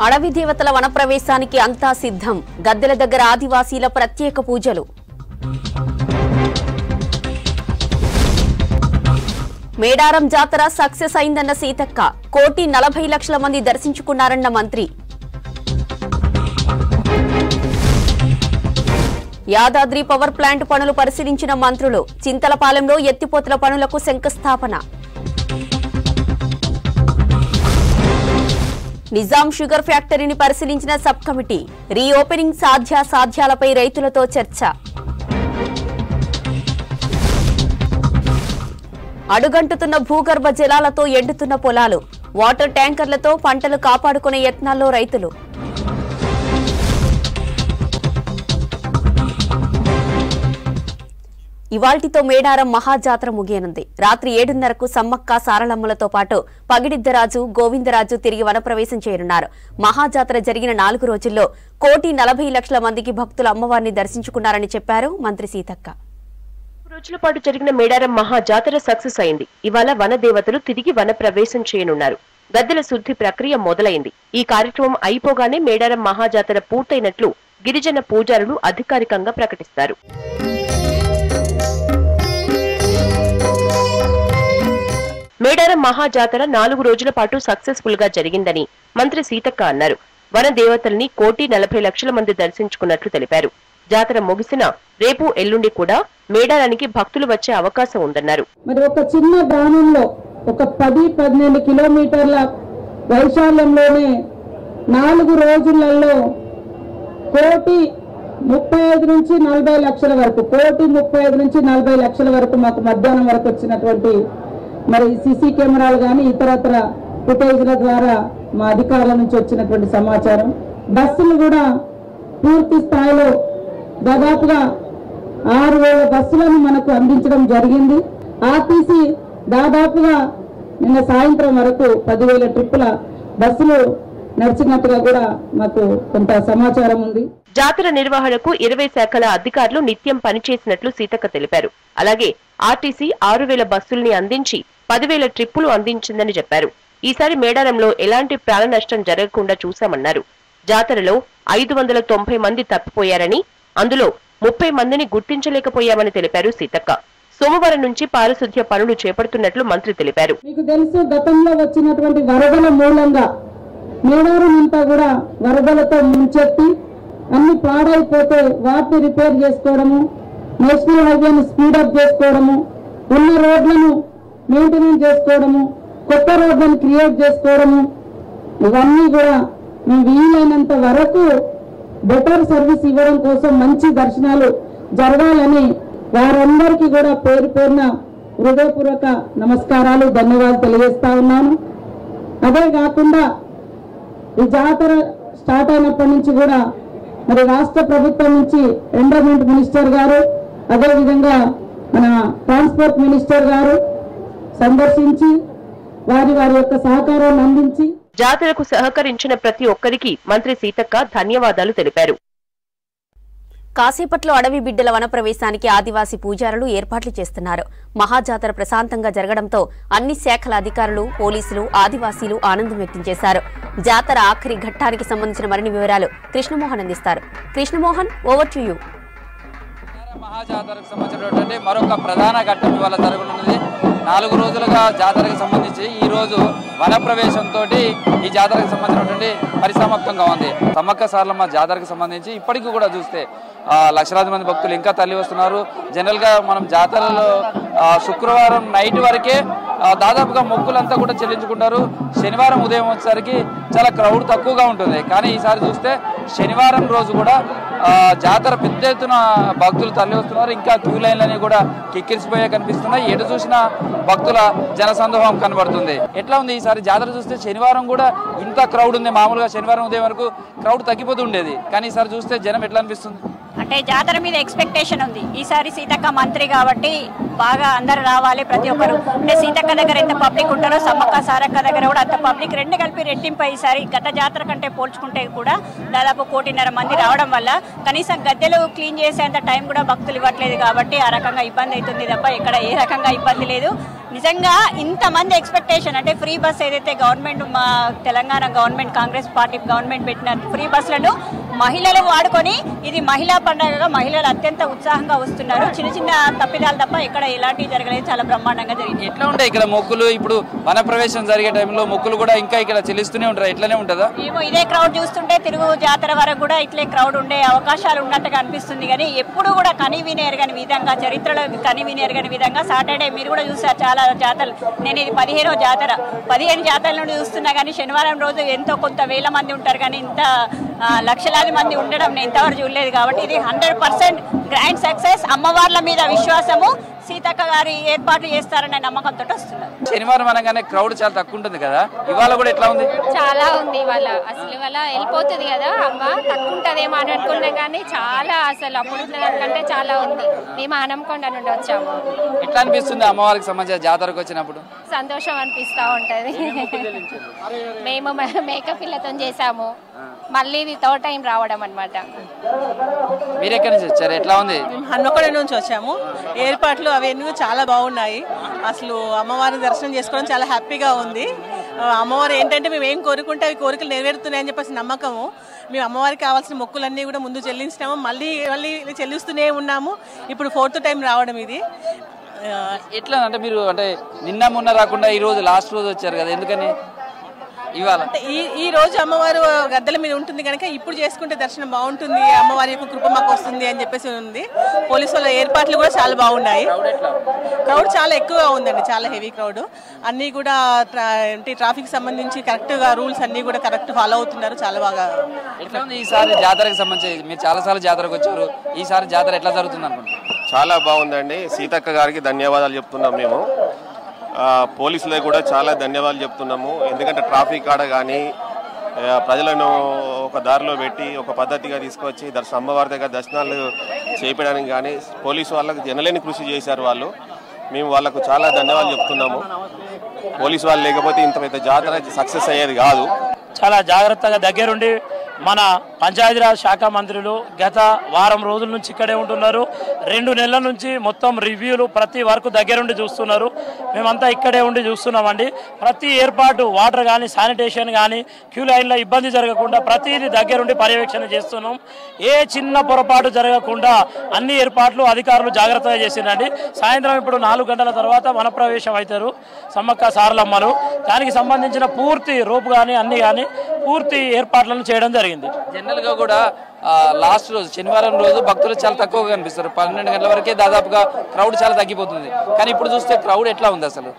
అడవి దేవతల వనప్రవేశానికి అంతా సిద్ధం. గద్దెల దగ్గర ఆదివాసీల ప్రత్యేక పూజలు. మేడారం జాతర సక్సెస్ అయిందన్న సీతక్క. 1,40,00,000 మంది దర్శించుకున్నారన్న మంత్రి. యాదాద్రి పవర్ ప్లాంట్ పనులు పరిశీలించిన మంత్రులు. చింతలపాలెంలో ఎత్తిపోతల పనులకు శంకుస్థాపన. నిజాం షుగర్ ఫ్యాక్టరీని పరిశీలించిన సబ్ కమిటీ. రీఓపెనింగ్ సాధ్యాసాధ్యాలపై రైతులతో చర్చ. అడుగంటుతున్న భూగర్భ జలాలతో ఎండుతున్న పొలాలు. వాటర్ ట్యాంకర్లతో పంటలు కాపాడుకునే యత్నాల్లో రైతులు. ఇవాల్టితో మేడారం మహాజాతర ముగియనుంది. రాత్రి 7:30కు సమ్మక్క సారలమ్మలతో పాటు పగిడిద్దరాజు, గోవిందరాజు తిరిగి వనప్రవేశం చేయనున్నారు. మహాజాతర జరిగిన 4 రోజుల్లో 1,40,00,000 మందికి భక్తులు అమ్మవారిని దర్శించుకున్నారని చెప్పారు మంత్రి సీతక్క. రోజుల పాటు జరిగిన మేడారం మహాజాతర సక్సెస్ అయింది. ఇవాళ వనదేవతలు తిరిగి వనప్రవేశం చేయనున్నారు. గద్దెల శుద్ధి ప్రక్రియ మొదలైంది. ఈ కార్యక్రమం అయిపోగానే మేడారం మహాజాతర పూర్తయినట్లు గిరిజన పూజారులు అధికారికంగా ప్రకటిస్తారు. మేడారం మహాజాతర 4 రోజుల పాటు సక్సెస్ఫుల్ గా జరిగిందని మంత్రి సీతక్క అన్నారు. వన దేవతల్ని 1,40,00,000 మంది దర్శించుకున్నట్లు తెలిపారు. జాతర ముగిసిన రేపు ఎల్లుండి కూడా మేడారానికి భక్తులు వచ్చే అవకాశం ఉందన్నారు. మరి ఒక చిన్న గ్రామంలో ఒక 10-12 కిలోమీటర్ల వైశాల్యంలోనే 4 రోజులలో 1,35 నుంచి 40 లక్షల వరకు 1,35 నుంచి 40 లక్షల వరకు మాకు మధ్యాహ్నం వరకు వచ్చినటువంటి మరి సీసీ కెమెరాలు కానీ ఇతరత్ర ఫుటేజ్ల ద్వారా మా అధికారుల నుంచి వచ్చినటువంటి సమాచారం. బస్సులు కూడా పూర్తి స్థాయిలో దాదాపుగా 6,000 బస్సులను మనకు అందించడం జరిగింది. ఆర్టీసీ దాదాపుగా నిన్న సాయంత్రం వరకు 10,000 ట్రిప్పుల బస్సులు నడిచినట్టుగా కూడా మాకు కొంత సమాచారం ఉంది. జాతర నిర్వహణకు 20 శాఖల అధికారులు నిత్యం పనిచేసినట్లు సీతక్క తెలిపారు. అలాగే ఆర్టీసీ 6,000 బస్సుల్ని అందించి 10,000 ట్రిప్పులు అందించిందని చెప్పారు. ఈసారి మేడారంలో ఎలాంటి ప్రాణ నష్టం జరగకుండా చూశామన్నారు. జాతరలో 590 మంది తప్పిపోయారని, అందులో 30 మందిని గుర్తించలేకపోయామని తెలిపారు సీతక్క. సోమవారం నుంచి పారిశుద్ధ్య పనులు చేపడుతున్నట్లు మంత్రి తెలిపారు. మీకు తెలుసు, గతంలో వచ్చినటువంటి వరదల మూలంగా మేడారం అంతా కూడా వరదలతో ముంచెత్తి అన్ని పాడైపోతే వాటిని రిపేర్ చేసుకోవడము, నేషనల్ హైవేని స్పీడప్ చేసుకోవడము, ఉన్న రోడ్లను మెయింటెనెన్స్ చేసుకోవడము, కొత్త రోడ్లను క్రియేట్ చేసుకోవడము, ఇవన్నీ కూడా మేము వీలైనంత వరకు బెటర్ సర్వీస్ ఇవ్వడం కోసం మంచి దర్శనాలు జరగాలని వారందరికీ కూడా పేరు పేరున హృదయపూర్వక నమస్కారాలు, ధన్యవాదాలు తెలియజేస్తా ఉన్నాను. అదే కాకుండా ఈ జాతర స్టార్ట్ అయినప్పటి నుంచి కూడా మరి రాష్ట్ర ప్రభుత్వం నుంచి ఎండోమెంట్ మినిస్టర్ గారు, అదేవిధంగా మన ట్రాన్స్పోర్ట్ మినిస్టర్ గారు సందర్శించి వారి యొక్క సహకారాన్ని అందించి జాతరకు సహకరించిన ప్రతి ఒక్కరికి మంత్రి సీతక్క ధన్యవాదాలు తెలిపారు. కాసేపట్లో అడవి బిడ్డల వనప్రవేశానికి ఆదివాసీ పూజారులు ఏర్పాట్లు చేస్తున్నారు. మహాజాతర ప్రశాంతంగా జరగడంతో అన్ని శాఖల అధికారులు, పోలీసులు, ఆదివాసీలు ఆనందం వ్యక్తం చేశారు. జాతర ఆఖరి ఘట్టానికి సంబంధించిన మరిన్ని వివరాలు కృష్ణమోహన్ అందిస్తారు. Krishnamohan, over to you. మహాజాతరకు సంబంధించినటువంటి మరొక ప్రధాన ఘట్టం ఇవాళ జరగనున్నది. 4 రోజులుగా జాతరకు సంబంధించి ఈ రోజు వనప్రవేశంతో ఈ జాతరకు సంబంధించినటువంటి పరిసమాప్తంగా ఉంది. సమ్మక్క సారలమ్మ జాతరకు సంబంధించి ఇప్పటికీ కూడా చూస్తే లక్షలాది మంది భక్తులు ఇంకా తరలి వస్తున్నారు. జనరల్ గా మనం జాతరలో శుక్రవారం నైట్ వరకే దాదాపుగా మొక్కులంతా కూడా చెల్లించుకుంటారు. శనివారం ఉదయం వచ్చేసరికి చాలా క్రౌడ్ తక్కువగా ఉంటుంది. కానీ ఈసారి చూస్తే శనివారం రోజు కూడా జాతర పెద్ద ఎత్తున భక్తులు తరలి వస్తున్నారు. ఇంకా క్యూ లైన్లని కూడా కిక్కిరిసిపోయే కనిపిస్తున్నాయి. ఎటు చూసినా భక్తుల జనసందోహం కనబడుతుంది. ఎట్లా ఉంది ఈసారి జాతర చూస్తే? శనివారం కూడా ఇంత క్రౌడ్ ఉంది. మామూలుగా శనివారం ఉదయం వరకు క్రౌడ్ తగ్గిపోతూ ఉండేది, కానీ ఈసారి చూస్తే జనం ఎట్లా అనిపిస్తుంది? అంటే జాతర మీద ఎక్స్పెక్టేషన్ ఉంది. ఈసారి సీతక్క మంత్రి కాబట్టి బాగా అందరు రావాలి ప్రతి ఒక్కరు. అంటే సీతక్క దగ్గర ఎంత పబ్లిక్ ఉంటారో సమ్మక్క సారక్క దగ్గర కూడా అంత పబ్లిక్, రెండు కలిపి రెట్టింపు. ఈసారి గత జాతర కంటే పోల్చుకుంటే కూడా దాదాపు 1,50,00,000 మంది రావడం వల్ల కనీసం గద్దెలు క్లీన్ చేసేంత టైం కూడా భక్తులు ఇవ్వట్లేదు. కాబట్టి ఆ రకంగా ఇబ్బంది అవుతుంది తప్ప ఇక్కడ ఏ రకంగా ఇబ్బంది లేదు. నిజంగా ఇంతమంది ఎక్స్పెక్టేషన్ అంటే ఫ్రీ బస్ ఏదైతే గవర్నమెంట్ మా Telangana government Congress party government పెట్టిన ఫ్రీ బస్సులను మహిళలు వాడుకొని ఇది మహిళా పండుగగా మహిళలు అత్యంత ఉత్సాహంగా వస్తున్నారు. చిన్న చిన్న తప్పిదాలు తప్ప ఎక్కడ ఎలాంటివి జరగలేదు, చాలా బ్రహ్మాండంగా జరిగింది. ఎట్లా ఉంటాయి ఇక్కడ మొక్కులు? ఇప్పుడు వన ప్రవేశం జరిగే టైంలో మొక్కులు కూడా ఇంకా ఇక్కడ చెల్లిస్తూనే ఉంటారు, ఇట్లానే ఉంటుందా? ఏమో ఇదే క్రౌడ్ చూస్తుంటే తిరుగు జాతర వరకు కూడా ఇట్లే క్రౌడ్ ఉండే అవకాశాలు ఉన్నట్టుగా అనిపిస్తుంది. కానీ ఎప్పుడు కూడా కనివిని ఎరగని విధంగా, చరిత్రలో కనివిని ఎరగని విధంగా సాటర్డే మీరు కూడా చూసారు చాలా జాతరలు. నేను ఇది 15వ జాతర, 15 జాతరల నుండి చూస్తున్నా. కానీ శనివారం రోజు ఎంతో కొంత వేల మంది ఉంటారు, కానీ ఇంత లక్షలాది మంది ఉండడం నేను ఇంతవరకు చూడలేదు. కాబట్టి ఇది 100% గ్రాండ్ సక్సెస్. అమ్మవార్ల మీద విశ్వాసము, సీతక్క గారి ఏర్పాట్లు చేస్తారనే నమ్మకంతో వస్తున్నారు. శనివారం అనగానే క్రౌడ్ చాలా తక్కువ ఉంటుంది కదా, ఇవాళ కూడా ఎట్లా ఉంది? చాలా ఉంది ఇవాళ. అసలు ఇవాళ వెళ్ళిపోతుంది కదా అమ్మ, తక్కువ ఉంటుందేమో అని అనుకున్నాం కానీ చాలా అసలు అప్పుడు దానికంటే చాలా ఉంది. మేము హనంకొండ నుండి వచ్చాము. ఎట్లా అనిపిస్తుంది అమ్మవారికి సంబంధించిన జాతరకు వచ్చినప్పుడు? సంతోషం అనిపిస్తూ ఉంటది. మేము మేకప్ పిల్లతో చేసాము, మళ్ళీ ఇది థర్డ్ టైం రావడం అనమాట. మీరు ఎక్కడి నుంచి వచ్చారు? ఎట్లా ఉంది? మేము హన్మకొండ నుంచి వచ్చాము. ఏర్పాట్లు అవన్నీ చాలా బాగున్నాయి. అసలు అమ్మవారిని దర్శనం చేసుకోవడం చాలా హ్యాపీగా ఉంది. అమ్మవారు ఏంటంటే మేము ఏం కోరుకుంటే అవి కోరికలు నెరవేరుతున్నాయని చెప్పేసి నమ్మకము. మేము అమ్మవారికి కావాల్సిన మొక్కులన్నీ కూడా ముందు చెల్లించినాము, మళ్ళీ చెల్లిస్తూనే ఉన్నాము. ఇప్పుడు 4th టైం రావడం ఇది. ఎట్లా అంటే మీరు అంటే నిన్న మొన్న రాకుండా ఈ రోజు లాస్ట్ రోజు వచ్చారు కదా, ఎందుకని ఇవాళ? ఈ రోజు అమ్మవారు గద్దెల మీద ఉంటుంది కనుక ఇప్పుడు చేసుకుంటే దర్శనం బాగుంటుంది, అమ్మవారి యొక్క కృప మాకు వస్తుంది అని చెప్పేసి ఉంది. పోలీసు వాళ్ళ ఏర్పాట్లు కూడా చాలా బాగున్నాయి. క్రౌడ్ చాలా ఎక్కువగా ఉందండి, చాలా హెవీ క్రౌడ్. అన్నీ కూడా ట్రాఫిక్ సంబంధించి కరెక్ట్గా రూల్స్ అన్నీ కూడా కరెక్ట్ ఫాలో అవుతున్నారు. చాలా బాగా. ఎట్లా ఉంది ఈసారి జాతరకు సంబంధించి? మీరు చాలా సార్లు జాతరకు వచ్చారు, ఈసారి జాతర ఎట్లా జరుగుతుంది అనుకుంటున్నారు? చాలా బాగుందండి. సీతక్క గారికి ధన్యవాదాలు చెప్తున్నాం మేము. పోలీసులకు కూడా చాలా ధన్యవాదాలు చెప్తున్నాము. ఎందుకంటే ట్రాఫిక్ ఆడ కానీ ప్రజలను ఒక దారిలో పెట్టి ఒక పద్ధతిగా తీసుకొచ్చి అమ్మవారి దగ్గర దర్శనాలు చేయించడానికి కానీ పోలీసు వాళ్ళకు జనలేని కృషి చేశారు వాళ్ళు. మేము వాళ్ళకు చాలా ధన్యవాదాలు చెప్తున్నాము. పోలీసు వాళ్ళు లేకపోతే ఇంత పెద్ద జాతర సక్సెస్ అయ్యేది కాదు. చాలా జాగ్రత్తగా దగ్గరుండి మన పంచాయతీరాజ్ శాఖ మంత్రులు గత వారం రోజుల నుంచి ఇక్కడే ఉంటున్నారు. 2 నెలల నుంచి మొత్తం రివ్యూలు ప్రతి వరకు దగ్గరుండి చూస్తున్నారు. మేమంతా ఇక్కడే ఉండి చూస్తున్నామండి. ప్రతి ఏర్పాటు వాటర్ కానీ శానిటేషన్ కానీ క్యూ లైన్లో ఇబ్బంది జరగకుండా ప్రతిదీ దగ్గరుండి పర్యవేక్షణ చేస్తున్నాం. ఏ చిన్న పొరపాటు జరగకుండా అన్ని ఏర్పాట్లు అధికారులు జాగ్రత్తగా చేసినండి. సాయంత్రం ఇప్పుడు 4 గంటల తర్వాత వనప్రవేశం అవుతారు సమ్మక్క సారలమ్మలు. దానికి సంబంధించిన పూర్తి రోపు కానీ అన్ని కానీ పూర్తి ఏర్పాట్లను చేయడం జరిగింది. జనరల్ గా కూడా లాస్ట్ రోజు శనివారం రోజు భక్తులు చాలా తక్కువగా కనిపిస్తారు. 12 గంటల వరకే దాదాపుగా క్రౌడ్ చాలా తగ్గిపోతుంది. కానీ ఇప్పుడు చూస్తే క్రౌడ్ ఎట్లా ఉంది? అసలు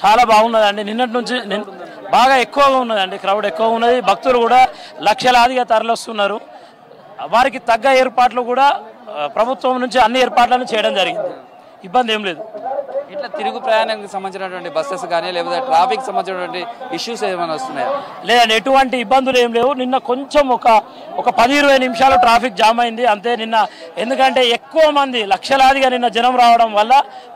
చాలా బాగున్నదండి. నిన్నటి నుంచి బాగా ఎక్కువగా ఉన్నదండి, క్రౌడ్ ఎక్కువ ఉన్నది. భక్తులు కూడా లక్షలాదిగా తరలిస్తున్నారు. వారికి తగ్గ ఏర్పాట్లు కూడా ప్రభుత్వం నుంచి అన్ని ఏర్పాట్లను చేయడం జరిగింది. ఇబ్బంది ఏం లేదు. ఇట్లా తిరుగు ప్రయాణానికి సంబంధించినటువంటి బస్సెస్ కానీ లేకపోతే ట్రాఫిక్ సంబంధించినటువంటి ఇష్యూస్ ఏమైనా వస్తున్నాయా? లేదండి, ఎటువంటి ఇబ్బందులు ఏం లేవు. నిన్న కొంచెం ఒక 10-20 నిమిషాలు ట్రాఫిక్ జామ్ అయింది అంతే నిన్న. ఎందుకంటే ఎక్కువ మంది లక్షలాదిగా నిన్న జనం రావడం వల్ల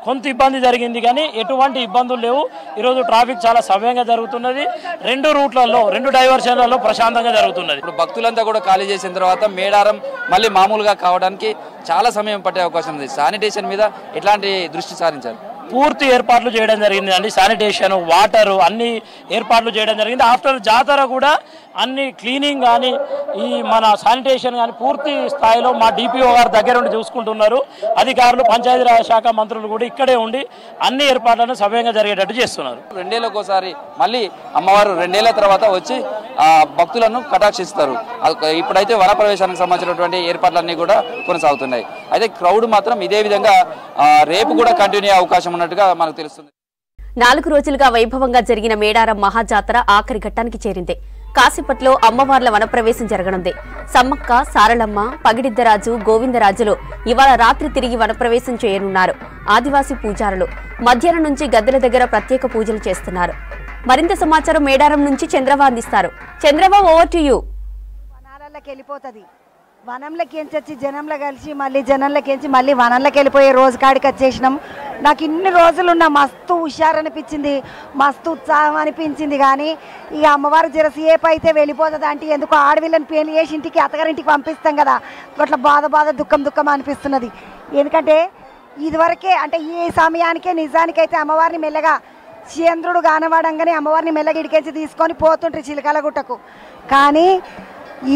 కొంత ఇబ్బంది జరిగింది, కానీ ఎటువంటి ఇబ్బందులు లేవు. ఈరోజు ట్రాఫిక్ చాలా సమయంగా జరుగుతున్నది. 2 రూట్లలో 2 డైవర్షన్లలో ప్రశాంతంగా జరుగుతున్నది. ఇప్పుడు భక్తులంతా కూడా ఖాళీ చేసిన తర్వాత మేడారం మళ్ళీ మామూలుగా కావడానికి చాలా సమయం పట్టే అవకాశం ఉంది. శానిటేషన్ మీద ఎట్లాంటి దృష్టి సారించారు? పూర్తి ఏర్పాట్లు చేయడం జరిగింది అండి. శానిటేషన్, వాటర్ అన్ని ఏర్పాట్లు చేయడం జరిగింది. ఆఫ్టర్ జాతర కూడా అన్ని క్లీనింగ్ కానీ ఈ మన శానిటేషన్ కానీ పూర్తి స్థాయిలో మా డిపిఓ గారు దగ్గర ఉండి చూసుకుంటున్నారు. అధికారులు, పంచాయతీరాజ్ శాఖ మంత్రులు కూడా ఇక్కడే ఉండి అన్ని ఏర్పాట్లను సమయంగా జరిగేటట్టు చేస్తున్నారు. 2 ఏళ్ళకోసారి మళ్ళీ అమ్మవారు 2 ఏళ్ల తర్వాత వచ్చి భక్తులను కటాక్షిస్తారు. ఇప్పుడైతే వన ప్రవేశానికి సంబంధించినటువంటి ఏర్పాట్లన్నీ కూడా కొనసాగుతున్నాయి. అయితే క్రౌడ్ మాత్రం ఇదే విధంగా రేపు కూడా కంటిన్యూ అయ్యే అవకాశం ఉన్నట్టుగా మనకు తెలుస్తుంది. 4 రోజులుగా వైభవంగా జరిగిన మేడారం మహాజాతర ఆఖరి ఘట్టానికి చేరింది. కాసేపట్లో అమ్మవార్ల వనప్రవేశం జరగనుంది. సమ్మక్క, సారలమ్మ, పగిడిద్దరాజు, గోవిందరాజులు ఇవాళ రాత్రి తిరిగి వనప్రవేశం చేయనున్నారు. ఆదివాసీ పూజారులు మధ్యాహ్నం నుంచి గద్దెల దగ్గర ప్రత్యేక పూజలు చేస్తున్నారు. మరింత సమాచారం మేడారం నుంచి చంద్రబాబు అందిస్తారు. Chandrababu, over to you. వనాలకి వెళ్ళిపోతుంది, వనంలోకి ఎంచి జనంలో కలిసి మళ్ళీ జనంలోకి మళ్ళీ వనంలోకి వెళ్ళిపోయే రోజు కాడికి వచ్చేసినాం. నాకు ఇన్ని రోజులున్న మస్తు హుషారు అనిపించింది, మస్తు ఉత్సాహం అనిపించింది. కానీ ఇక అమ్మవారు జరసేపు అయితే వెళ్ళిపోతుంది అంటే ఎందుకు ఆడవిళ్ళని పెళ్లి చేసి ఇంటికి అత్తగారింటికి పంపిస్తాం కదా, అట్లా బాధ దుఃఖం అనిపిస్తున్నది. ఎందుకంటే ఇదివరకే అంటే ఈ సమయానికే నిజానికైతే అమ్మవారిని మెల్లగా చంద్రుడు గానవాడంగానే అమ్మవారిని మెల్లగా ఇడికేసి తీసుకొని పోతుంటారు చిలకలగుట్టకు. కానీ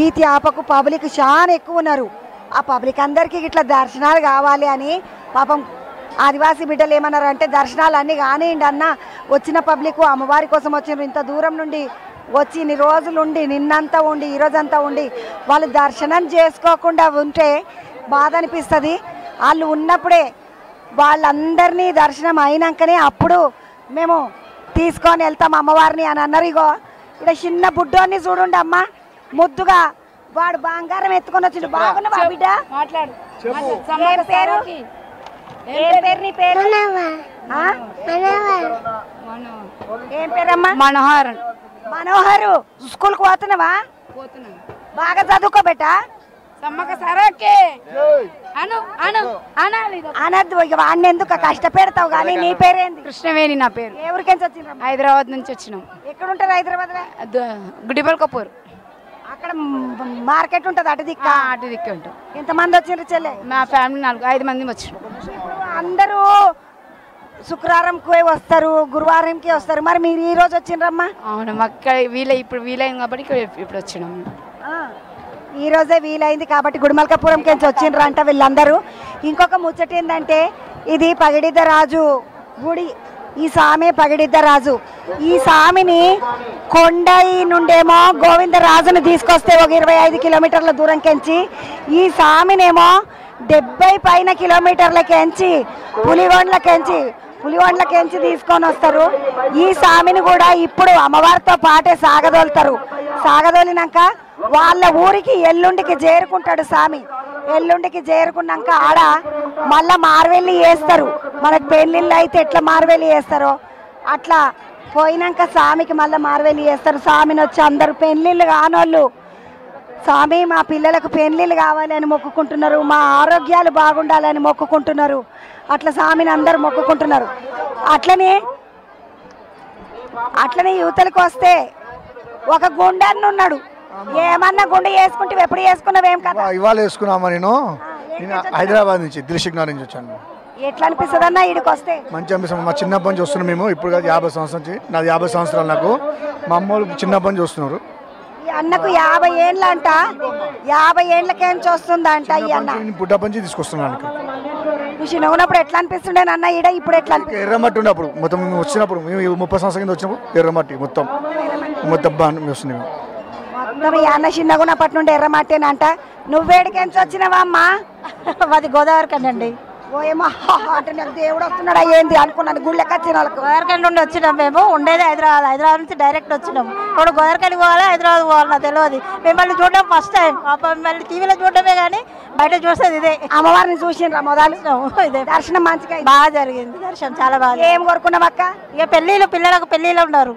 ఈ త్యాపకు పబ్లిక్ చాలా ఎక్కువ ఉన్నారు. ఆ పబ్లిక్ అందరికీ ఇట్లా దర్శనాలు కావాలి అని పాపం ఆదివాసీ బిడ్డలు ఏమన్నారంటే దర్శనాలు అన్నీ కానివ్వండి అన్న, వచ్చిన పబ్లిక్ అమ్మవారి కోసం వచ్చినారు, ఇంత దూరం నుండి వచ్చి ఇన్ని రోజులు ఉండి నిన్నంతా ఉండి ఈరోజంతా ఉండి వాళ్ళు దర్శనం చేసుకోకుండా ఉంటే బాధ అనిపిస్తుంది. వాళ్ళు ఉన్నప్పుడే వాళ్ళందరినీ దర్శనం అయినాకనే అప్పుడు మేము తీసుకొని వెళ్తాం అమ్మవారిని అని అన్నారు. ఇగో ఇక్కడ చిన్న బుడ్డోని చూడండి అమ్మ, ముద్దుగా వాడు బంగారం ఎత్తుకొని వచ్చిండు. బాగున్నా బిడ్డ? మాట్లాడు. ఏం పేరు? ఏం పేరు నీ పేరు? ఏం పేరమ్మా? మనోహర్. మనోహరు, స్కూల్కి పోతున్నావా? బాగా చదువుకోబెట్ట. అనద్దు, ఇక వాడిని ఎందుకు కష్టపెడతావు. కానీ నీ పేరేంది? కృష్ణవేణి నా పేరు. ఏ ఊరికెంచి వచ్చిన? హైదరాబాద్ నుంచి వచ్చినాం. ఎక్కడ ఉంటారు హైదరాబాద్ లో? గుడిపల్ కపూర్. అక్కడ మార్కెట్ ఉంటుంది అటు దిక్కు? అటు దిక్కు ఉంటాం. ఎంతమంది వచ్చిండ్రు చెల్లె? మా ఫ్యామిలీ 4-5 మంది వచ్చినాం. అందరూ శుక్రవారంకి వస్తారు, గురువారంకి వస్తారు. మరి మీరు ఈ రోజు వచ్చిండ్రమ్మా? అవును, మాకు ఇప్పుడు వీలైంది కాబట్టి ఇప్పుడు వచ్చినాం. ఈ రోజే వీలైంది కాబట్టి గుడిమల్కాపురంకి వచ్చిండ్రు అంట వీళ్ళందరూ. ఇంకొక ముచ్చట ఏంటంటే ఇది పగిడిద్దరాజు గుడి. ఈ స్వామి పగిడిద్దరాజు. ఈ స్వామిని కొండయి నుండేమో గోవిందరాజుని తీసుకొస్తే ఒక 25 కిలోమీటర్ల దూరంకెంచి, ఈ స్వామినేమో 70 పైన కిలోమీటర్లకెంచి పులిగొండ్లకెంచి తీసుకొని వస్తారు. ఈ స్వామిని కూడా ఇప్పుడు అమ్మవారితో పాటే సాగదోలుతారు. సాగదోలినాక వాళ్ళ ఊరికి ఎల్లుండికి చేరుకుంటాడు స్వామి. ఎల్లుండికి చేరుకున్నాక ఆడ మళ్ళా మార్వెల్లి వేస్తారు. మనకు పెళ్ళిళ్ళు అయితే ఎట్లా మార్వెల్లి వేస్తారో అట్లా పోయినాక స్వామికి మళ్ళీ మార్వెల్లి వేస్తారు. స్వామిని వచ్చి అందరూ పెళ్ళిళ్ళు కానోళ్ళు స్వామి మా పిల్లలకు పెళ్ళిళ్ళు కావాలని మొక్కుకుంటున్నారు, మా ఆరోగ్యాలు బాగుండాలని మొక్కుకుంటున్నారు. అట్లా స్వామిని అందరూ మొక్కుకుంటున్నారు. అట్లనే యువతలకు వస్తే ఒక గుండెన్న ఉన్నాడు. ఏమన్నా గుండె వేసుకుంటే ఎప్పుడు వేసుకున్నావేం కదా? ఇవాళ వేసుకున్నామా? నేను హైదరాబాద్ నుంచి దిల్సుఖ్నగర్ నుంచి వచ్చాను. ఎట్లా అనిపిస్తుంది అన్న ఈడికి వస్తే? మంచి అనిపిస్తుంది. మా చిన్నప్పటి నుంచి వస్తున్నాం మేము. ఇప్పుడు కాదు 50 సంవత్సరం నుంచి. నాది 50 సంవత్సరాలు. నాకు మా అమ్మోళ్ళు చిన్నప్పటి నుంచి వస్తున్నారు. ఈ అన్నకు 50 ఏళ్ళ అంట. 50 ఏళ్ళకేంచి వస్తుందంట ఈ అన్న. పుట్టప్పటి నుంచి తీసుకొస్తున్నాను. నువ్వు చిన్నప్పుడు ఎట్లా అనిపిస్తుండే అన్న ఈడ? ఇప్పుడు ఎట్లా అనిపిస్తుంది? ఎర్రమట్టి ఉన్నప్పుడు మొత్తం మేము వచ్చినప్పుడు, మేము 30 సంవత్సరం కింద వచ్చినప్పుడు ఎర్రమట్టి మొత్తం వస్తుంది. మొత్తం ఈ అన్న చిన్నగా ఉన్నప్పటి నుండి ఎర్రమట్టేనంట. నువ్వేడికెంచి వచ్చినావా అమ్మా? అది గోదావరి కండి. ఓ ఏమో అంటే నాకు దేవుడు వస్తున్నాడు ఏంది అనుకున్నాను. గుళ్ళకి వచ్చిన వాళ్ళకు గోదావరికండి నుండి వచ్చినాం. మేము ఉండేది హైదరాబాద్ నుంచి డైరెక్ట్ వచ్చినాం. ఇప్పుడు గోదావరికండి పోవాలి, హైదరాబాద్ పోవాలి నాకు తెలియదు. మిమ్మల్ని చూడడం ఫస్ట్ టైం. మిమ్మల్ని టీవీలో చూడడమే కానీ బయట చూసేది ఇదే. అమ్మవారిని చూసిండ్రా మొదలు? ఇదే దర్శనం మంచిగా బాగా జరిగింది. దర్శనం చాలా బాగా. ఏం కోరుకున్నాం అక్క? ఇక పిల్లలకు పెళ్ళిళ్ళు ఉన్నారు.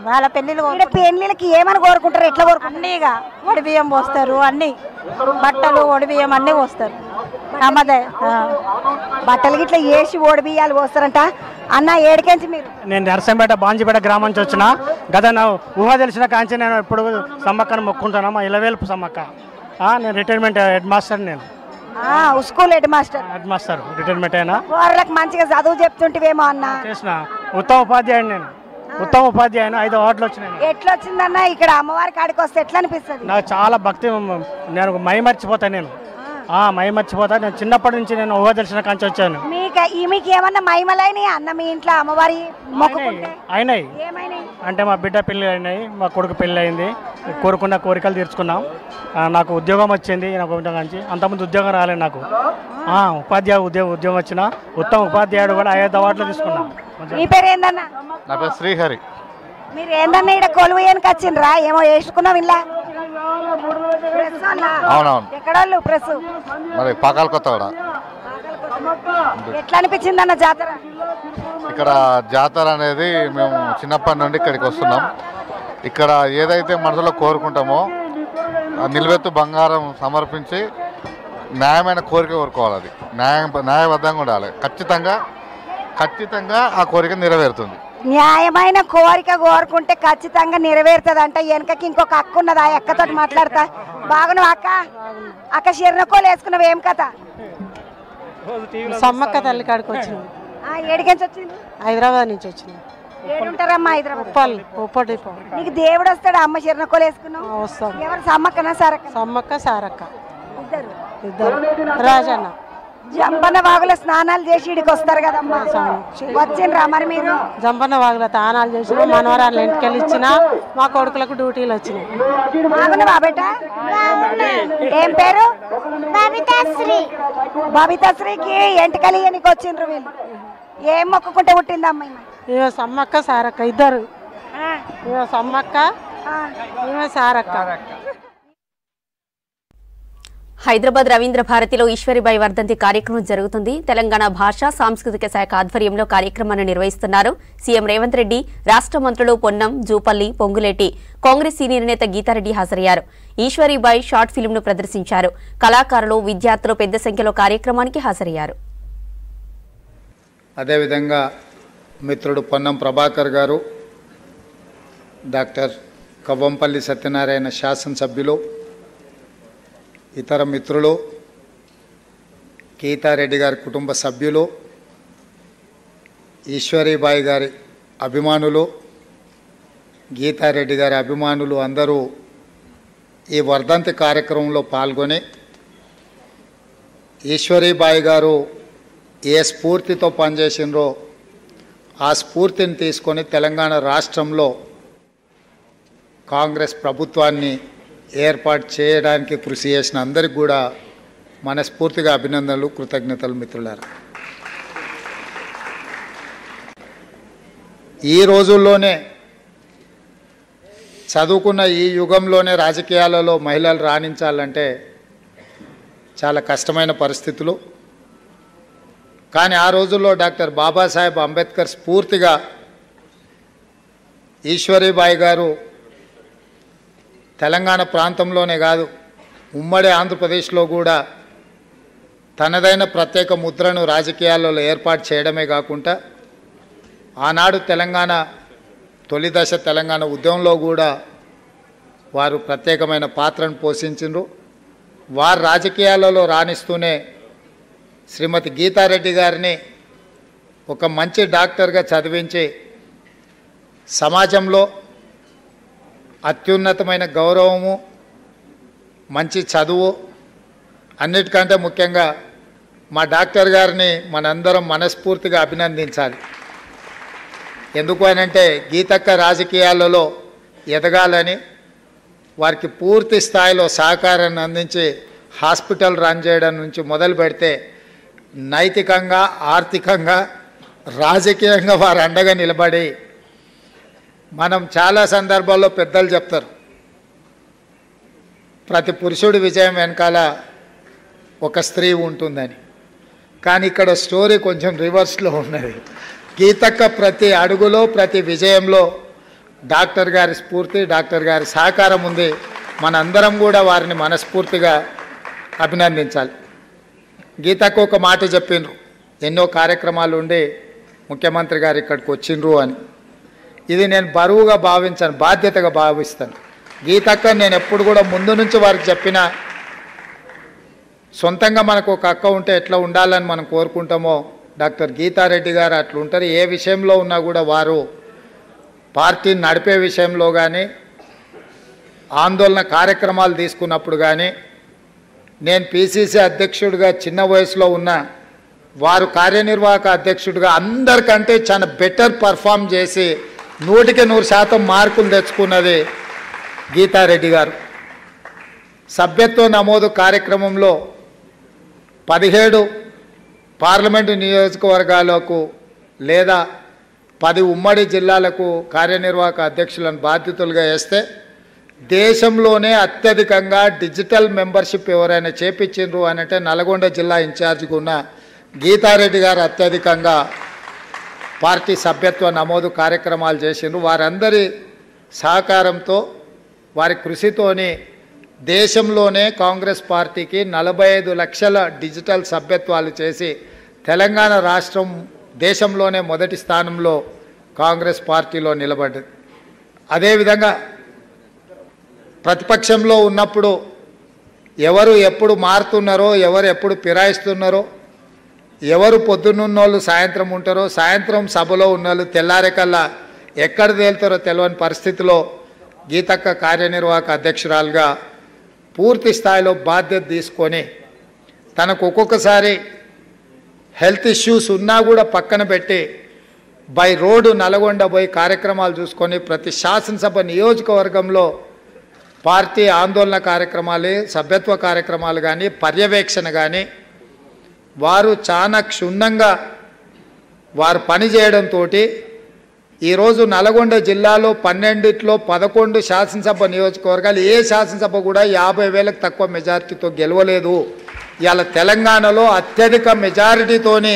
వాళ్ళ పెళ్ళిళ్ళకి ఏమని కోరుకుంటారు? ఎట్లా కోరుకుంటారు? అన్నీగా ఒడి బియ్యం పోస్తారు, అన్ని బట్టలు ఒడి బియ్యం అన్నీ పోస్తారు. అమ్మదే బట్టలు గిట్లా వేసి ఓడి బియ్యాలు పోస్తారంట. అన్న ఏడికెంచి మీరు? నేను నరసంపేట బాంజీపేట గ్రామం నుంచి వచ్చిన. గత ఊహ తెలిసిన కాంచి నేను ఇప్పుడు సమ్మక్కను మొక్కుంటాను. మా ఇలవేల్పు సమ్మక్క. నేను రిటైర్మెంట్ హెడ్ మాస్టర్. నేను స్కూల్ హెడ్ మాస్టర్ రిటైర్మెంట్ అయినా. వాళ్ళకి మంచిగా చదువు చెప్తుంటేవేమో అన్న? చేసిన ఉత్తమ ఉపాధ్యాయుడు. నేను ఉత్తమ ఉపాధ్యాయుడు. 5 అవార్డులు వచ్చినాయి. ఎట్లా వచ్చిందన్న ఇక్కడ అమ్మవారి కాడికి వస్తే ఎట్లా అనిపిస్తుంది? నాకు చాలా భక్తి. నేను మైమర్చిపోతాను. నేను మైమర్చిపోతా. నేను చిన్నప్పటి నుంచి నేను ఊహ తెలిసిన కాంచి వచ్చాను. మీకు ఏమన్నా మైమలైనాయి అన్న మీ ఇంట్లో అమ్మవారి అయినాయి? అంటే మా బిడ్డ పెళ్ళి అయినాయి, మా కొడుకు పెళ్ళి అయింది. కోరుకున్న కోరికలు తీర్చుకున్నాం. నాకు ఉద్యోగం వచ్చింది. నాకు అంతకుముందు ఉద్యోగం రాలేదు నాకు. ఉద్యోగం వచ్చిన ఉత్తమ ఉపాధ్యాయుడు కూడా 5 అవార్డులు తీసుకున్నా. మీ పేరు ఏందన్నా? నా పేరు శ్రీహరి. మీరు ఏందన్నా ఇక్కడ కొలువు ఏనికి వచ్చిండ్రా? ఏమో వేసుకున్నాం ఇలా. అవునవును. ఎక్కడోళ్ళు ప్రెస్? మరి పాకాల కొత్త కూడా. ఎట్లా అనిపించింది అన్న జాతర? ఇక్కడ జాతర అనేది మేము చిన్నప్పటి నుండి ఇక్కడికి వస్తున్నాం. ఇక్కడ ఏదైతే మనసులో కోరుకుంటామో నిలువెత్తు బంగారం సమర్పించి న్యాయమైన కోరిక కోరుకోవాలి. అది న్యాయబద్ధంగా ఉండాలి. ఖచ్చితంగా ఆ కోరిక నెరవేరుతుంది. న్యాయమైన కోరిక కోరుకుంటే ఖచ్చితంగా నెరవేరుతుంది అంట. వెనకకి ఇంకొక అక్క ఉన్నది. ఆ అక్కతో మాట్లాడతా. బాగున్నావు అక్క? అక్క చిరణకోలు వేసుకున్నావు ఏం కథ? సమ్మక్క తల్లి కాడికి వచ్చినాం. ఏడికెంచి వచ్చింది? హైదరాబాద్ నుంచి వచ్చినాం. ఏడుంటారమ్మా హైదరాబాద్? ఉప్పటి నీకు దేవుడు వస్తాడు? అమ్మ చిరణకోలు వేసుకున్నావు. వస్తాం. ఎవరు సమ్మక్కనా సారక్క? సమ్మక్క సారక్క ఇద్దరు. రాజన్న జంపన్న వాగులో స్నానాలు చేసి ఇడికి వస్తారు కదమ్మా, వచ్చిండ్రా మరి మీరు? జంపన్న వాగులో తానాలు చేసిన మనవరాళ్ళు ఇంటికెళ్ళి ఇచ్చిన మా కొడుకులకు డ్యూటీలు వచ్చినాయి. బాగున్నావా బిడ్డ? ఏం పేరు? బబితాశ్రీకి ఎంటికలి ఎనికి వచ్చిండ్రు వీళ్ళు? ఏం మొక్కుకుంటే పుట్టిందమ్మా? ఈమె సమ్మక్క సారక్క ఇద్దరు. ఈమె సమ్మక్క, ఈమె సారక్క. హైదరాబాద్ రవీంద్ర భారతిలో ఈశ్వరీబాయి వర్ధంతి కార్యక్రమం జరుగుతుంది. తెలంగాణ భాషా సాంస్కృతిక శాఖ ఆధ్వర్యంలో కార్యక్రమాన్ని నిర్వహిస్తున్నారు. సీఎం రేవంత్ రెడ్డి, రాష్ట్ర మంత్రులు పొన్నం, జూపల్లి, పొంగులేటి, కాంగ్రెస్ సీనియర్ నేత గీతారెడ్డి హాజరయ్యారు. ఈశ్వరీబాయి షార్ట్ ఫిల్మ్ను ప్రదర్శించారు. కళాకారులు, విద్యార్థులు పెద్ద సంఖ్యలో కార్యక్రమానికి హాజరయ్యారు. అదేవిధంగా మిత్రుడు పొన్నం ప్రభాకర్ గారు, డాక్టర్ కవ్వంపల్లి సత్యనారాయణ శాసనసభ్యులు, ఇతర మిత్రులు, గీతారెడ్డి గారి కుటుంబ సభ్యులు, ఈశ్వరీబాయి గారి అభిమానులు, గీతారెడ్డి గారి అభిమానులు అందరూ ఈ వర్ధంతి కార్యక్రమంలో పాల్గొని ఈశ్వరీబాయి గారు ఏ స్ఫూర్తితో పనిచేసినరో ఆ స్ఫూర్తిని తీసుకొని తెలంగాణ రాష్ట్రంలో కాంగ్రెస్ ప్రభుత్వాన్ని ఏర్పాటు చేయడానికి కృషి చేసిన అందరికీ కూడా మనస్ఫూర్తిగా అభినందనలు, కృతజ్ఞతలు మిత్రులారా. ఈ రోజుల్లోనే చదువుకున్న ఈ యుగంలోనే రాజకీయాలలో మహిళలు రాణించాలంటే చాలా కష్టమైన పరిస్థితులు. కానీ ఆ రోజుల్లో డాక్టర్ బాబాసాహెబ్ అంబేద్కర్ స్ఫూర్తిగా ఈశ్వరీబాయి గారు తెలంగాణ ప్రాంతంలోనే కాదు, ఉమ్మడి ఆంధ్రప్రదేశ్లో కూడా తనదైన ప్రత్యేక ముద్రను రాజకీయాలలో ఏర్పాటు చేయడమే కాకుండా ఆనాడు తెలంగాణ తొలి దశ తెలంగాణ ఉద్యమంలో కూడా వారు ప్రత్యేకమైన పాత్రను పోషించారు. వారు రాజకీయాలలో రాణిస్తూనే శ్రీమతి గీతారెడ్డి గారిని ఒక మంచి డాక్టర్గా చదివించి సమాజంలో అత్యున్నతమైన గౌరవము, మంచి చదువు, అన్నిటికంటే ముఖ్యంగా మా డాక్టర్ గారిని మనందరం మనస్ఫూర్తిగా అభినందించాలి. ఎందుకు అనంటే గీతక్క రాజకీయాలలో ఎదగాలని వారికి పూర్తి స్థాయిలో సహకారాన్ని అందించి హాస్పిటల్ రన్ చేయడం నుంచి మొదలు పెడితే నైతికంగా, ఆర్థికంగా, రాజకీయంగా వారు అండగా నిలబడి, మనం చాలా సందర్భాల్లో పెద్దలు చెప్తారు ప్రతి పురుషుడి విజయం వెనకాల ఒక స్త్రీ ఉంటుందని. కానీ ఇక్కడ స్టోరీ కొంచెం రివర్స్లో ఉన్నది. గీతక్క ప్రతి అడుగులో, ప్రతి విజయంలో డాక్టర్ గారి స్ఫూర్తి, డాక్టర్ గారి సహకారం ఉంది. మనందరం కూడా వారిని మనస్ఫూర్తిగా అభినందించాలి. గీతకు ఒక మాట చెప్పిండ్రు, ఎన్నో కార్యక్రమాలు ఉండి ముఖ్యమంత్రి గారు ఇక్కడికి వచ్చిండ్రు అని. ఇది నేను బరువుగా భావించాను, బాధ్యతగా భావిస్తాను. గీతక్క నేను ఎప్పుడు కూడా ముందు నుంచి వారికి చెప్పిన, సొంతంగా మనకు ఒక అక్క ఉంటే ఎట్లా ఉండాలని మనం కోరుకుంటామో డాక్టర్ గీతారెడ్డి గారు అట్లా ఉంటారు. ఏ విషయంలో ఉన్నా కూడా వారు పార్టీని నడిపే విషయంలో కానీ, ఆందోళన కార్యక్రమాలు తీసుకున్నప్పుడు కానీ, నేను పిసిసి అధ్యక్షుడిగా చిన్న వయసులో ఉన్న వారు కార్యనిర్వాహక అధ్యక్షుడిగా అందరికంటే చాలా బెటర్ పర్ఫామ్ చేసి 100% మార్కులు తెచ్చుకున్నది గీతారెడ్డి గారు. సభ్యత్వ నమోదు కార్యక్రమంలో 17 పార్లమెంటు నియోజకవర్గాలకు లేదా 10 ఉమ్మడి జిల్లాలకు కార్యనిర్వాహక అధ్యక్షులను బాధ్యతలుగా వేస్తే దేశంలోనే అత్యధికంగా డిజిటల్ మెంబర్షిప్ ఎవరైనా చేపించిండ్రు అనంటే నల్గొండ జిల్లా ఇన్ఛార్జిగా ఉన్న గీతారెడ్డి గారు అత్యధికంగా పార్టీ సభ్యత్వ నమోదు కార్యక్రమాలు చేసిండ్రు. వారందరి సహకారంతో, వారి కృషితోని దేశంలోనే కాంగ్రెస్ పార్టీకి 45 లక్షల డిజిటల్ సభ్యత్వాలు చేసి తెలంగాణ రాష్ట్రం దేశంలోనే మొదటి స్థానంలో కాంగ్రెస్ పార్టీలో నిలబడ్డది. అదేవిధంగా ప్రతిపక్షంలో ఉన్నప్పుడు ఎవరు ఎప్పుడు మారుతున్నారో, ఎవరు ఎప్పుడు ఫిరాయిస్తున్నారో, ఎవరు పొద్దున్నున్నోళ్ళు సాయంత్రం ఉంటారో, సాయంత్రం సభలో ఉన్నోళ్ళు తెల్లారేకల్లా ఎక్కడ తేలుతారో తెలియని పరిస్థితిలో గీతక్క కార్యనిర్వాహక అధ్యక్షురాలుగా పూర్తి స్థాయిలో బాధ్యత తీసుకొని తనకు ఒక్కొక్కసారి హెల్త్ ఇష్యూస్ ఉన్నా కూడా పక్కన పెట్టి బై రోడ్డు నల్గొండ పోయి కార్యక్రమాలు చూసుకొని ప్రతి శాసనసభ నియోజకవర్గంలో పార్టీ ఆందోళన కార్యక్రమాలు, సభ్యత్వ కార్యక్రమాలు కానీ, పర్యవేక్షణ కానీ వారు చాలా క్షుణ్ణంగా వారు పనిచేయడంతో ఈరోజు నల్గొండ జిల్లాలో 12లో 11 శాసనసభ నియోజకవర్గాలు ఏ శాసనసభ కూడా 50,000కు తక్కువ మెజారిటీతో గెలవలేదు. ఇవాళ తెలంగాణలో అత్యధిక మెజారిటీతోని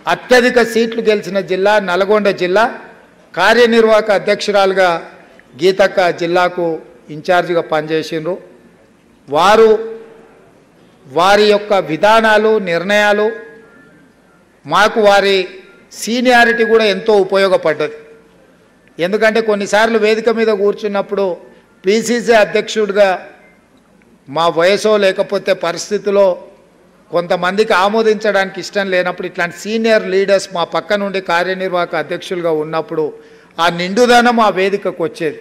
అత్యధిక సీట్లు గెలిచిన జిల్లా నల్గొండ జిల్లా. కార్యనిర్వాహక అధ్యక్షురాలుగా గీతక్క జిల్లాకు ఇన్ఛార్జిగా పనిచేసిండ్రు. వారి యొక్క విధానాలు, నిర్ణయాలు మాకు వారి సీనియారిటీ కూడా ఎంతో ఉపయోగపడ్డది. ఎందుకంటే కొన్నిసార్లు వేదిక మీద కూర్చున్నప్పుడు పిసిసి అధ్యక్షుడిగా మా వయసో లేకపోతే పరిస్థితిలో కొంతమందికి ఆమోదించడానికి ఇష్టం లేనప్పుడు ఇట్లాంటి సీనియర్ లీడర్స్ మా పక్క నుండి కార్యనిర్వాహక అధ్యక్షులుగా ఉన్నప్పుడు ఆ నిండుదనం ఆ వేదికకు వచ్చేది.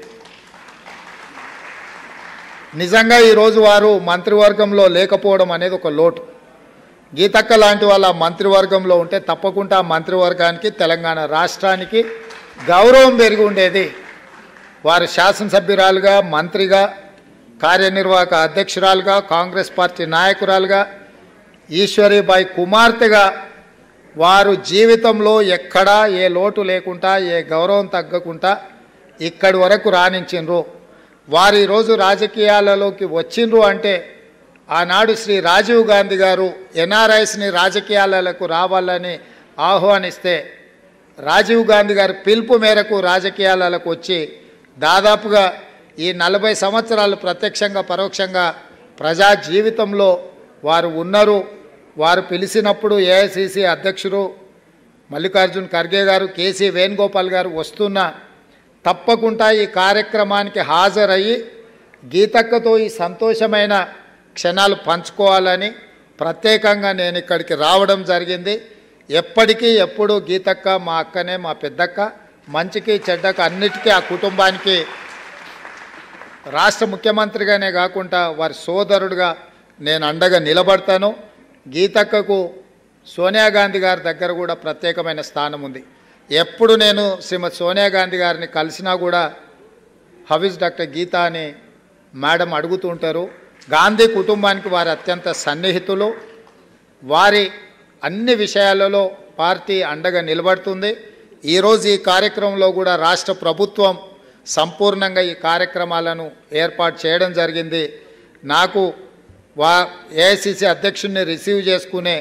నిజంగా ఈరోజు వారు మంత్రివర్గంలో లేకపోవడం అనేది ఒక లోటు. గీతక్క లాంటి వాళ్ళ మంత్రివర్గంలో ఉంటే తప్పకుండా ఆ మంత్రివర్గానికి, తెలంగాణ రాష్ట్రానికి గౌరవం పెరిగి ఉండేది. వారు శాసనసభ్యురాలుగా, మంత్రిగా, కార్యనిర్వాహక అధ్యక్షురాలుగా, కాంగ్రెస్ పార్టీ నాయకురాలుగా, ఈశ్వరీబాయి కుమార్తెగా వారు జీవితంలో ఎక్కడా ఏ లోటు లేకుండా, ఏ గౌరవం తగ్గకుండా ఇక్కడి వరకు రాణించిండ్రు. వారు ఈరోజు రాజకీయాలలోకి వచ్చిండ్రు అంటే ఆనాడు శ్రీ రాజీవ్ గాంధీ గారు ఎన్ఆర్ఐస్ని రాజకీయాలకు రావాలని ఆహ్వానిస్తే రాజీవ్ గాంధీ గారి పిలుపు మేరకు రాజకీయాలకు వచ్చి దాదాపుగా ఈ 40 సంవత్సరాలు ప్రత్యక్షంగా పరోక్షంగా ప్రజా జీవితంలో వారు ఉన్నారు. వారు పిలిచినప్పుడు ఏఐసిసి అధ్యక్షుడు మల్లికార్జున్ ఖర్గే గారు, కేసీ వేణుగోపాల్ గారు వస్తున్నా తప్పకుండా ఈ కార్యక్రమానికి హాజరయ్యి గీతక్కతో ఈ సంతోషమైన క్షణాలు పంచుకోవాలని ప్రత్యేకంగా నేను ఇక్కడికి రావడం జరిగింది. ఎప్పటికీ ఎప్పుడు గీతక్క మా అక్కనే, మా పెద్దక్క, మంచికి చెడ్డకు అన్నిటికీ ఆ కుటుంబానికి రాష్ట్ర ముఖ్యమంత్రిగానే కాకుండా వారి సోదరుడుగా నేను అండగా నిలబడతాను. గీతక్కకు సోనియా గాంధీ గారి దగ్గర కూడా ప్రత్యేకమైన స్థానం ఉంది. ఎప్పుడు నేను శ్రీమతి సోనియా గాంధీ గారిని కలిసినా కూడా హౌ ఇస్ డాక్టర్ గీతా అని మేడం అడుగుతూ ఉంటారు. గాంధీ కుటుంబానికి వారి అత్యంత సన్నిహితులు. వారి అన్ని విషయాలలో పార్టీ అండగా నిలబడుతుంది. ఈరోజు ఈ కార్యక్రమంలో కూడా రాష్ట్ర ప్రభుత్వం సంపూర్ణంగా ఈ కార్యక్రమాలను ఏర్పాటు చేయడం జరిగింది. నాకు ఏఐసిసి అధ్యక్షుడిని రిసీవ్ చేసుకునే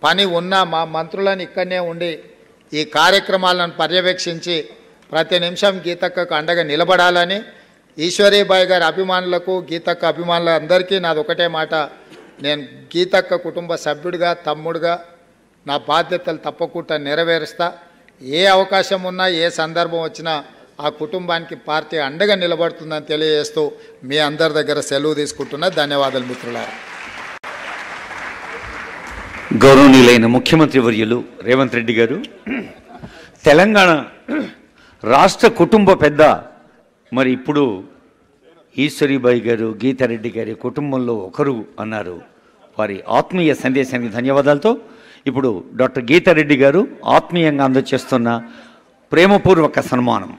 పని ఉన్నా మా మంత్రులను ఇక్కడనే ఉండి ఈ కార్యక్రమాలను పర్యవేక్షించి ప్రతి నిమిషం గీతక్కకు అండగా నిలబడాలని ఈశ్వరీబాయి గారి అభిమానులకు, గీతక్క అభిమానులందరికీ నాది ఒకటే మాట, నేను గీతక్క కుటుంబ సభ్యుడిగా, తమ్ముడుగా నా బాధ్యతలు తప్పకుండా నెరవేరుస్తా. ఏ అవకాశం ఉన్నా, ఏ సందర్భం వచ్చినా ఆ కుటుంబానికి పార్టీ అండగా నిలబడుతుందని తెలియజేస్తూ మీ అందరి దగ్గర సెలవు తీసుకుంటున్నా. ధన్యవాదాలు మిత్రులారా. గౌరవనీయులైన ముఖ్యమంత్రి వర్యులు రేవంత్ రెడ్డి గారు, తెలంగాణ రాష్ట్ర కుటుంబ పెద్ద, మరి ఇప్పుడు ఈశ్వరీబాయి గారు గీతారెడ్డి గారి కుటుంబంలో ఒకరు అన్నారు. వారి ఆత్మీయ సందేశానికి ధన్యవాదాలతో ఇప్పుడు డాక్టర్ గీతారెడ్డి గారు ఆత్మీయంగా అందజేస్తున్న ప్రేమపూర్వక సన్మానం.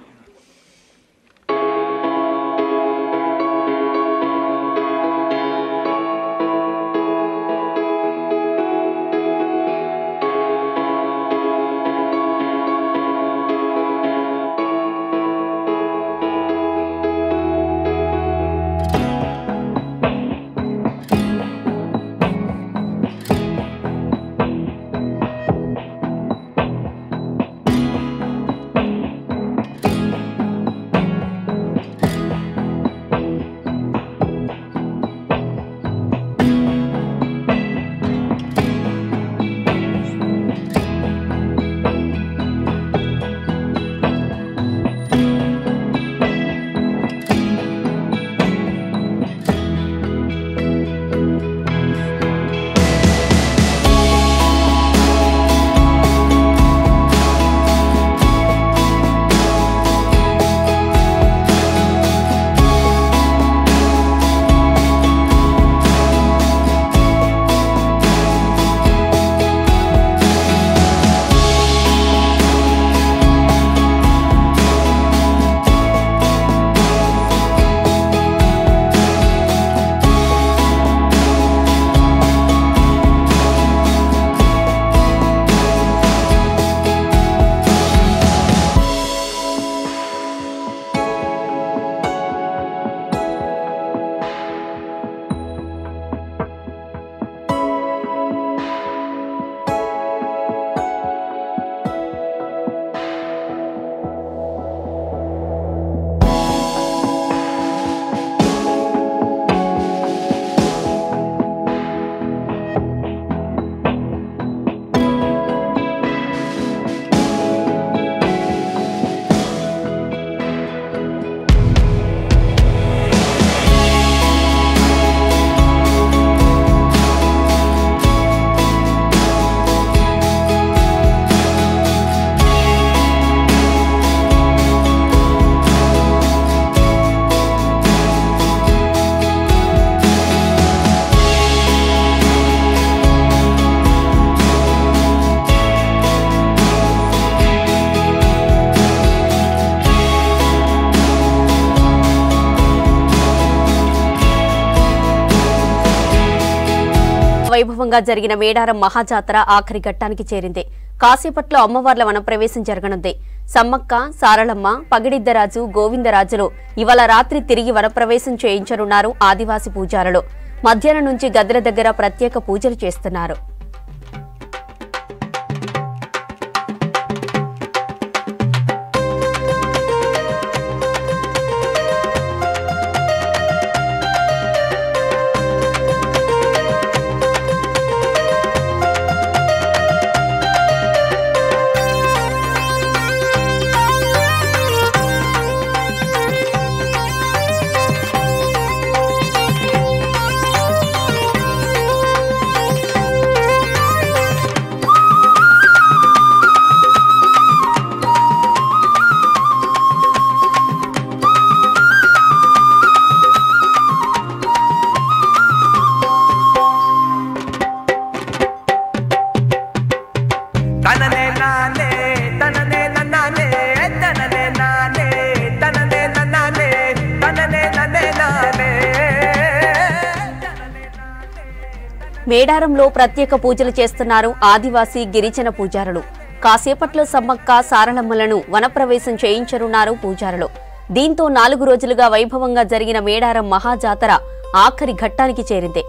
వైభవంగా జరిగిన మేడారం మహాజాతర ఆఖరి ఘట్టానికి చేరింది. కాసేపట్లో అమ్మవార్ల వనప్రవేశం జరగనుంది. సమ్మక్క, సారళమ్మ, పగిడిద్దరాజు, గోవిందరాజులు ఇవాళ రాత్రి తిరిగి వనప్రవేశం చేయించనున్నారు ఆదివాసీ పూజారులు. మధ్యాహ్నం నుంచి గద్దెల దగ్గర ప్రత్యేక పూజలు చేస్తున్నారు. మేడారంలో ప్రత్యేక పూజలు చేస్తున్నారు ఆదివాసీ గిరిజన పూజారులు. కాసేపట్లో సమ్మక్క, సారళమ్మలను వనప్రవేశం చేయించనున్నారు పూజారులు. దీంతో 4 రోజులుగా వైభవంగా జరిగిన మేడారం మహాజాతర ఆఖరి ఘట్టానికి చేరింది.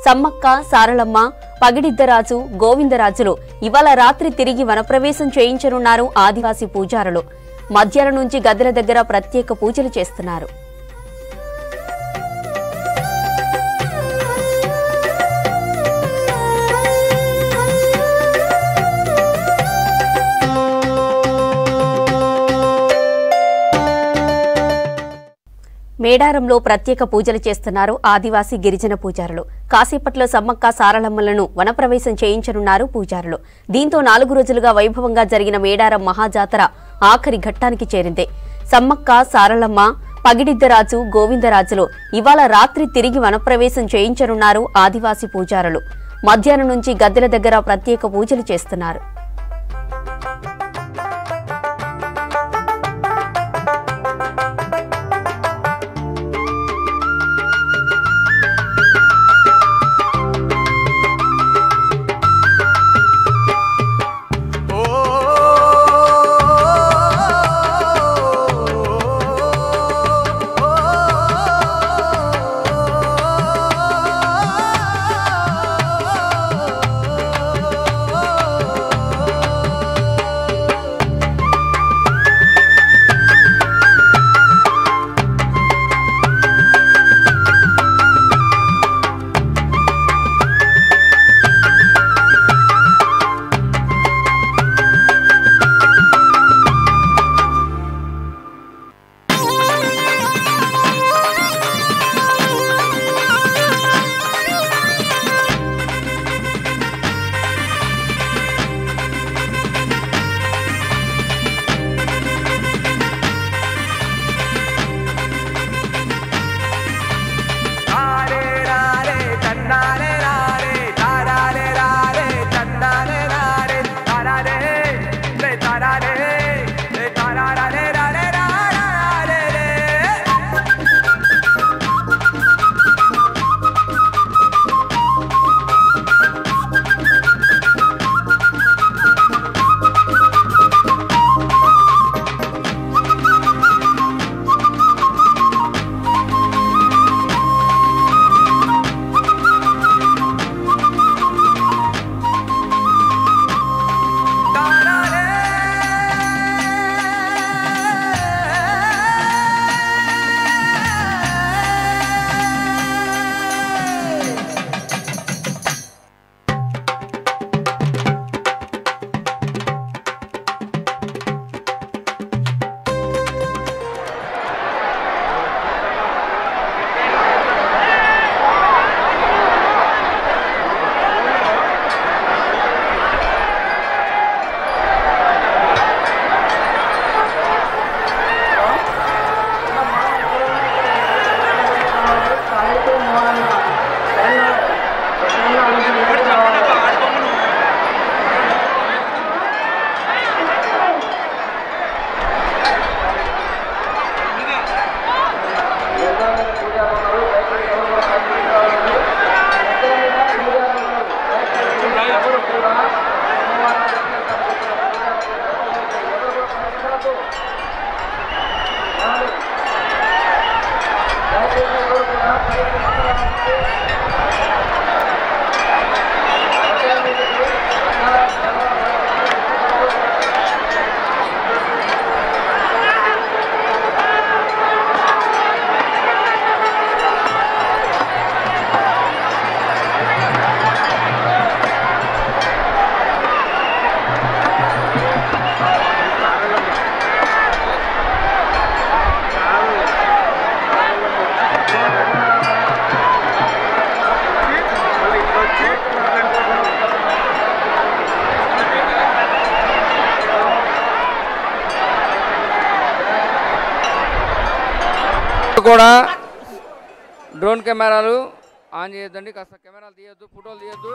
సమ్మక్క, సారళమ్మ, పగిడిద్దరాజు, గోవిందరాజులు ఇవాళ రాత్రి తిరిగి వనప్రవేశం చేయించనున్నారు ఆదివాసీ పూజారులు. మధ్యాహ్నం నుంచి గద్దెల దగ్గర ప్రత్యేక పూజలు చేస్తున్నారు. మేడారంలో ప్రత్యేక పూజలు చేస్తున్నారు ఆదివాసీ గిరిజన పూజారులు. కాసేపట్లో సమ్మక్క, సారళమ్మలను వనప్రవేశం చేయించనున్నారు పూజారులు. దీంతో 4 రోజులుగా వైభవంగా జరిగిన మేడారం మహాజాతర ఆఖరి ఘట్టానికి చేరింది. సమ్మక్క, సారళమ్మ, పగిడిద్దరాజు, గోవిందరాజులు ఇవాళ రాత్రి తిరిగి వనప్రవేశం చేయించనున్నారు ఆదివాసీ పూజారులు. మధ్యాహ్నం నుంచి గద్దెల దగ్గర ప్రత్యేక పూజలు చేస్తున్నారు. కూడా డ్రోన్ కెమెరాలు ఆన్ చేయొద్దండి, కాస్త కెమెరాలు తీయొద్దు, ఫోటోలు తీయొద్దు.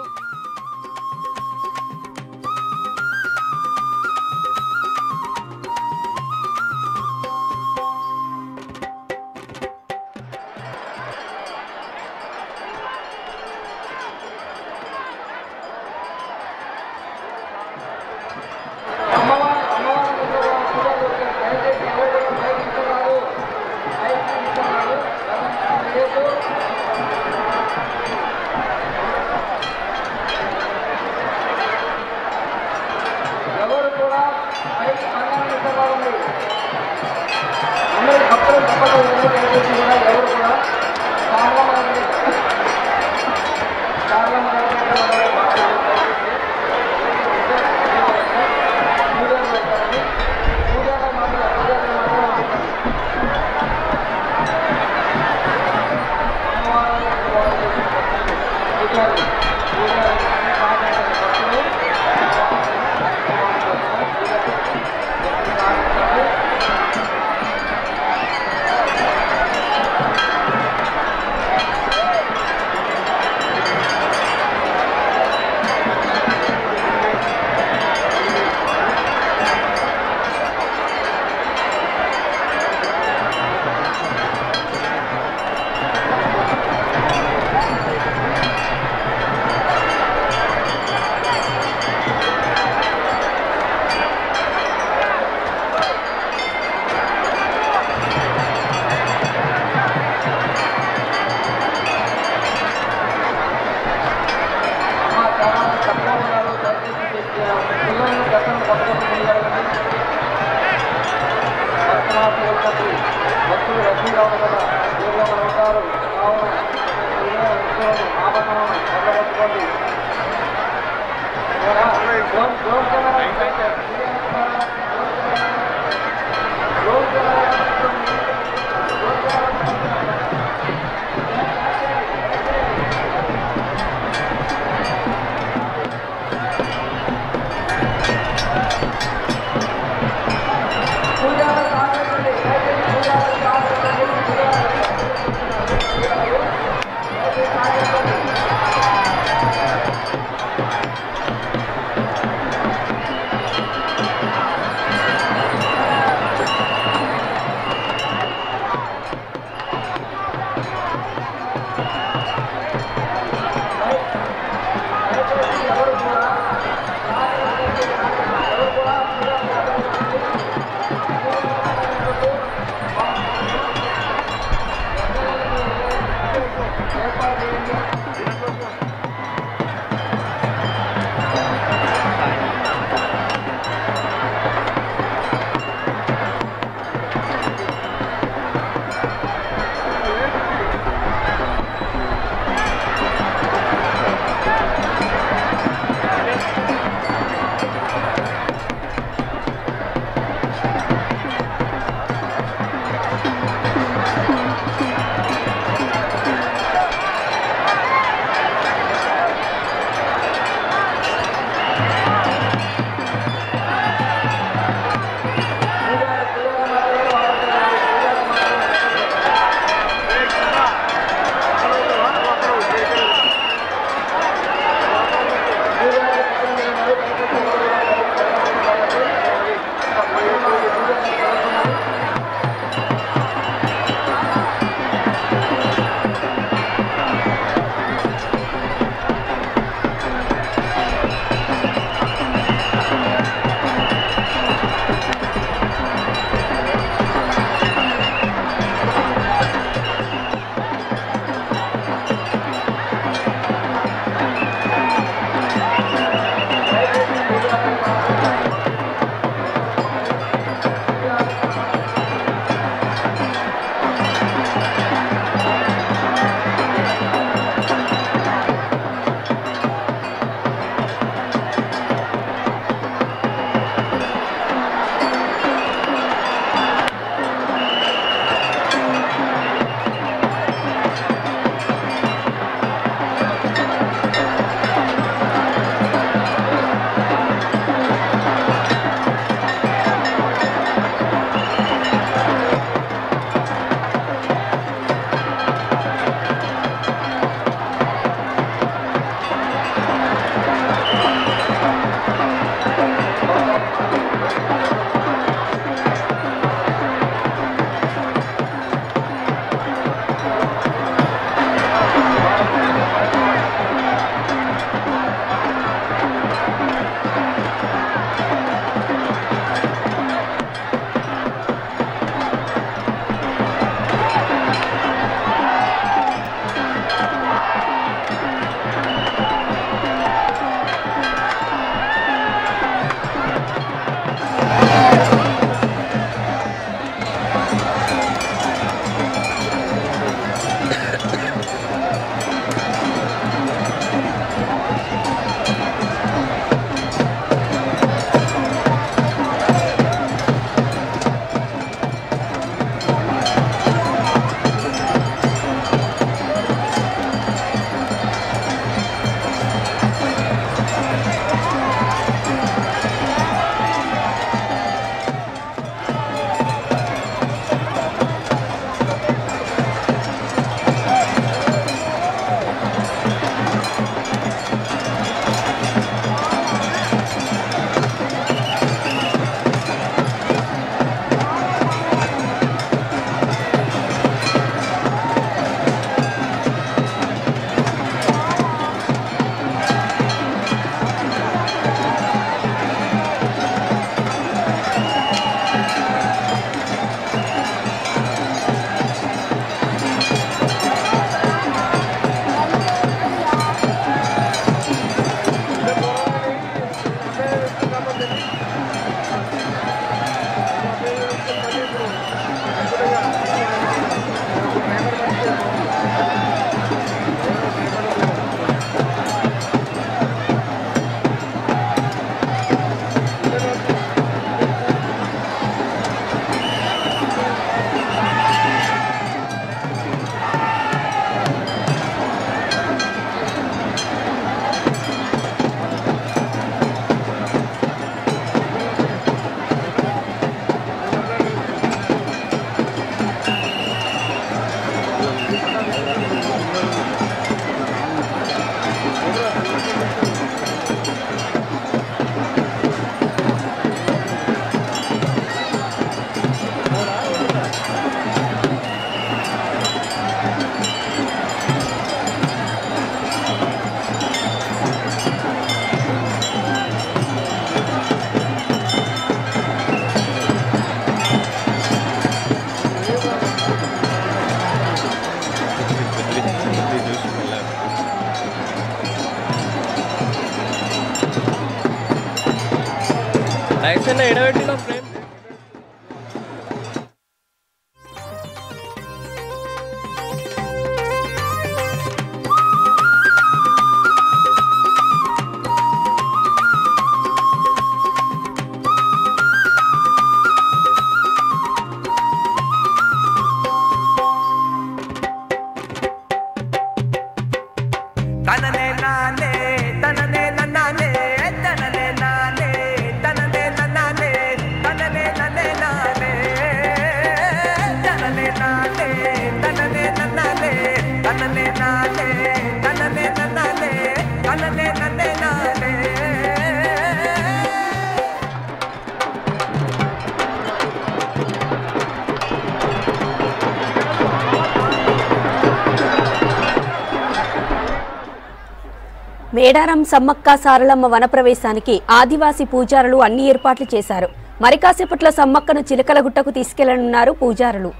మేడారం సమ్మక్క సారలమ్మ వనప్రవేశానికి ఆదివాసీ పూజారులు అన్ని ఏర్పాట్లు చేశారు. మరి కాసేపట్లో సమ్మక్కను చిలకలగుట్టకు తీసుకెళ్లనున్నారు పూజారులు.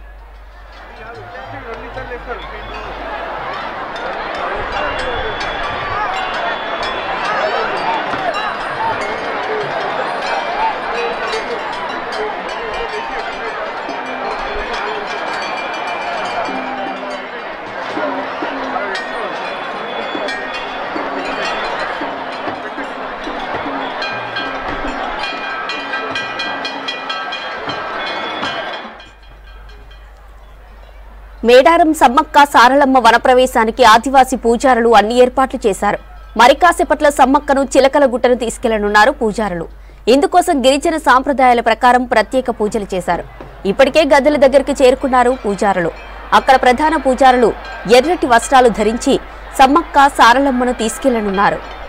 మేడారం సమ్మక్క సారలమ్మ వనప్రవేశానికి ఆదివాసీ పూజారులు అన్ని ఏర్పాట్లు చేశారు. మరి కాసేపట్లో సమ్మక్కను చిలకలగుట్టను తీసుకెళ్లనున్నారు పూజారులు. ఇందుకోసం గిరిజన సాంప్రదాయాల ప్రకారం ప్రత్యేక పూజలు చేశారు. ఇప్పటికే గద్దెల దగ్గరికి చేరుకున్నారు పూజారులు. అక్కడ ప్రధాన పూజారులు ఎర్రటి వస్త్రాలు ధరించి సమ్మక్క సారలమ్మను తీసుకెళ్లనున్నారు.